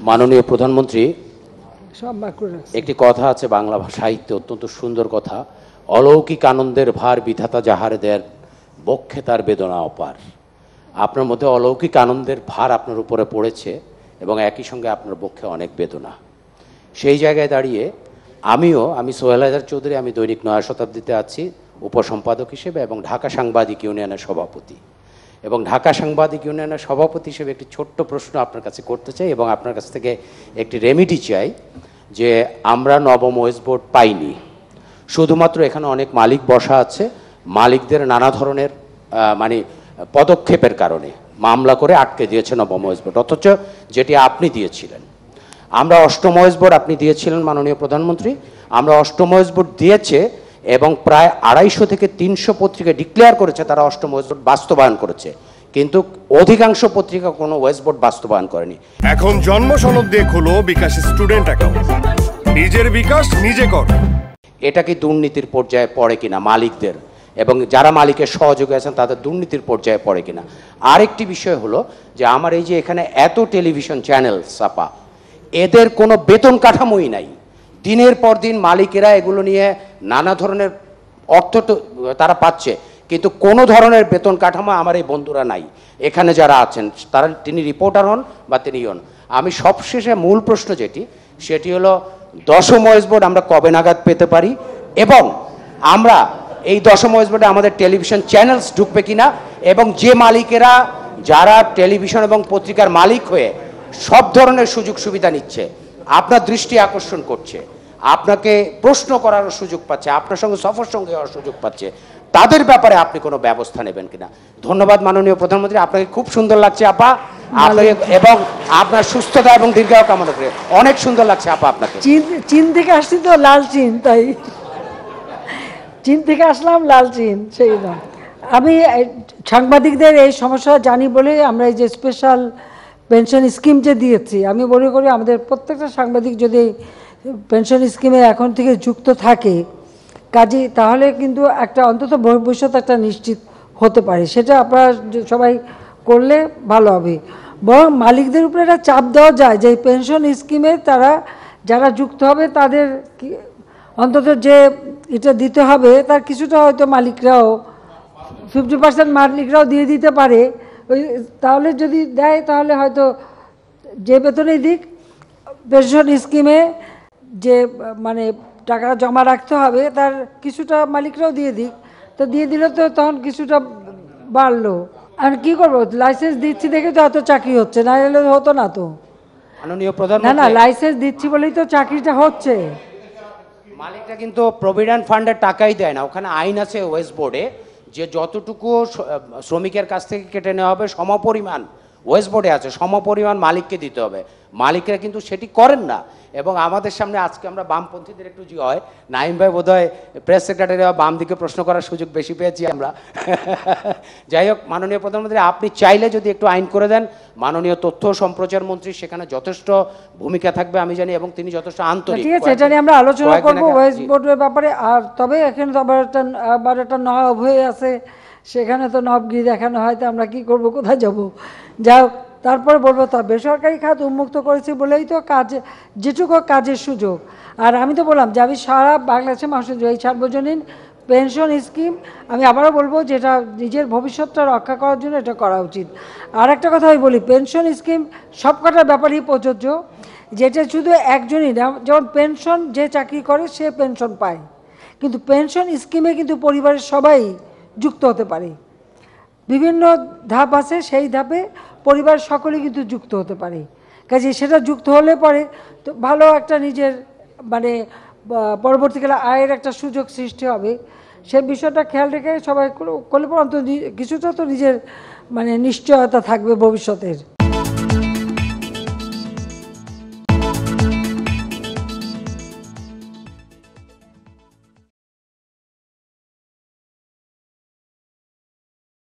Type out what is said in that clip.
মাননীয় প্রধানমন্ত্রী, একটি কথা আছে বাংলা সাহিত্যে, অত্যন্ত সুন্দর কথা, অলৌকিক আনন্দের ভার বিধাতা যাহারে দেন, বক্ষে তার বেদনা অপার। আপনার মধ্যে অলৌকিক আনন্দের ভার আপনার উপরে পড়েছে এবং একই সঙ্গে আপনার বক্ষে অনেক বেদনা। সেই জায়গায় দাঁড়িয়ে আমি সোহেল হায়দার চৌধুরী, আমি দৈনিক নয়া শতাব্দীতে আছি উপসম্পাদক হিসেবে এবং ঢাকা সাংবাদিক ইউনিয়নের সভাপতি। এবং ঢাকা সাংবাদিক ইউনিয়নের সভাপতি হিসেবে একটি ছোট্ট প্রশ্ন আপনার কাছে করতে চাই এবং আপনার কাছ থেকে একটি রেমিডি চাই যে আমরা নবম ওয়েস বোর্ড পাইনি, শুধুমাত্র এখানে অনেক মালিক বসা আছে, মালিকদের নানা ধরনের পদক্ষেপের কারণে মামলা করে আটকে দিয়েছে নবম ওয়েস বোর্ড, অথচ যেটি আপনি দিয়েছিলেন। আমরা অষ্টম ওয়েস বোর্ড আপনি দিয়েছিলেন মাননীয় প্রধানমন্ত্রী, আমরা অষ্টম ওয়েস বোর্ড দিয়েছে এবং প্রায় 250 থেকে 300 পত্রিকা ডিক্লেয়ার করেছে তারা অষ্টম ওয়েস বোর্ড বাস্তবায়ন করেছে, কিন্তু অধিকাংশ পত্রিকা কোনো ওয়েস বোর্ড বাস্তবায়ন করেনি। এখন জন্ম সনদ দিয়ে খোলো বিকাশ স্টুডেন্ট অ্যাকাউন্ট, নিজের বিকাশ নিজে কর। এটা কি দুর্নীতির পর্যায়ে পড়ে কিনা মালিকদের এবং যারা মালিকের সহযোগী আছেন তাদের দুর্নীতির পর্যায়ে পড়ে কিনা? আরেকটি বিষয় হলো যে আমার এই যে এখানে এত টেলিভিশন চ্যানেল ছাপা, এদের কোনো বেতন কাঠামোই নাই। দিনের পর দিন মালিকেরা এগুলো নিয়ে নানা ধরনের অর্থ তারা পাচ্ছে, কিন্তু কোনো ধরনের বেতন কাঠামো আমার এই বন্ধুরা নাই এখানে যারা আছেন, তিনি রিপোর্টার হন বা তিনি হন। আমি সবশেষে মূল প্রশ্ন সেটি হলো দশম ওয়েস বোর্ড আমরা কবে নাগাদ পেতে পারি এবং আমরা এই দশম ওয়েস বোর্ডে আমাদের টেলিভিশন চ্যানেলস ঢুকবে কিনা, এবং যে মালিকেরা যারা টেলিভিশন এবং পত্রিকার মালিক হয়ে সব ধরনের সুযোগ সুবিধা নিচ্ছে, আপনার দৃষ্টি আকর্ষণ করছে, আপনাকে প্রশ্ন করার সুযোগ পাচ্ছে, আপনার সঙ্গে সফর সঙ্গে হওয়ার সুযোগ পাচ্ছে, তাদের ব্যাপারে আপনি কোনো ব্যবস্থা নেবেন কিনা? ধন্যবাদ মাননীয় প্রধানমন্ত্রী, আপনাকে খুব সুন্দর লাগছে আপা, আপনাকে এবং আপনার সুস্থতা এবং দীর্ঘায়ু কামনা করে। অনেক সুন্দর লাগছে আপা আপনাকে। চীন থেকে আসছি তো, লাল চীন, তাই চীন থেকে আসলাম, লাল চীন সেই না। আমি সাংবাদিকদের এই সমস্যা জানি বলে আমরা এই যে স্পেশাল পেনশন স্কিম যে দিয়েছি, আমি মনে করি আমাদের প্রত্যেকটা সাংবাদিক যদি পেনশন স্কিমে এখন থেকে যুক্ত থাকে কাজে, তাহলে কিন্তু একটা অন্তত ভবিষ্যৎ একটা নিশ্চিত হতে পারে। সেটা আপনারা সবাই করলে ভালো হবে। বরং মালিকদের উপরে একটা চাপ দেওয়া যায় যে পেনশন স্কিমে তারা যারা যুক্ত হবে তাদের অন্তত যে এটা দিতে হবে তার কিছুটা হয়তো মালিকরাও 50% মালিকরাও দিয়ে দিতে পারে। তাহলে যদি দেয় তাহলে হয়তো যে বেতনেই দিক পেনশন স্কিমে যে টাকা জমা রাখতে হবে তার কিছুটা মালিকরাও দিয়ে দিক, তো দিয়ে দিলে তো তখন কিছুটা বাড়লো। আর কি করবো, লাইসেন্স দিচ্ছি দেখে তো এত চাকরি হচ্ছে, না হলে হতো না তো। মাননীয় প্রধানমন্ত্রী, না লাইসেন্স দিচ্ছি বলেই তো চাকরিটা হচ্ছে। মালিকরা কিন্তু প্রভিডেন্ট ফান্ডের টাকাই দেয় না, ওখানে আইন আছে ওয়েস বোর্ডে যে যতটুকু শ্রমিকের কাছ থেকে কেটে নেওয়া হবে সমপরিমাণ ওয়েস বোর্ডে আছে, সমপরিমাণ মালিককে দিতে হবে। মালিকরা কিন্তু সেটি করেন না এবং আমাদের সামনে আজকে আমরা বামপন্থীদের একটু যে হয়, নাইম ভাই বোধহয় প্রেস সেক্রেটারি বাম দিকে প্রশ্ন করার সুযোগ বেশি পেয়েছি আমরা। যাই হোক মাননীয় প্রধানমন্ত্রী, আপনি চাইলে যদি একটু আইন করে দেন, মাননীয় তথ্য ও সম্প্রচার মন্ত্রী সেখানে যথেষ্ট ভূমিকা থাকবে আমি জানি এবং তিনি যথেষ্ট আন্তরিক। ঠিক আছে, এটা নিয়ে আমরা আলোচনা করবো ওয়েস বোর্ডের ব্যাপারে। আর তবে এখানে তো আবার একটা নব হয়ে আছে, সেখানে তো নবগিরি দেখানো হয়, তো আমরা কি করব, কোথায় যাব? যাই হোক, তারপরে বলবো তা বেসরকারি খাত উন্মুক্ত করেছি বলেই তো যেটুকু কাজের সুযোগ। আর আমি তো বললাম যে আমি সারা বাংলাদেশের মানুষের এই সার্বজনীন পেনশন স্কিম, আমি আবারও বলবো যে এটা নিজের ভবিষ্যৎটা রক্ষা করার জন্য এটা করা উচিত। আর একটা কথা আমি বলি, পেনশন স্কিম সব কটার ব্যাপারেই প্রযোজ্য, যেটা শুধু একজনই না। যেমন পেনশন যে চাকরি করে সে পেনশন পায়, কিন্তু পেনশন স্কিমে কিন্তু পরিবারের সবাই যুক্ত হতে পারে। বিভিন্ন ধাপ আছে, সেই ধাপে পরিবার সকলে কিন্তু যুক্ত হতে পারে। কাজে সেটা যুক্ত হলে পরে তো ভালো একটা নিজের পরবর্তীকালে আয়ের একটা সুযোগ সৃষ্টি হবে। সেই বিষয়টা খেয়াল রেখে সবাই করলে পর অন্তত কিছুটা তো নিজের নিশ্চয়তা থাকবে ভবিষ্যতের।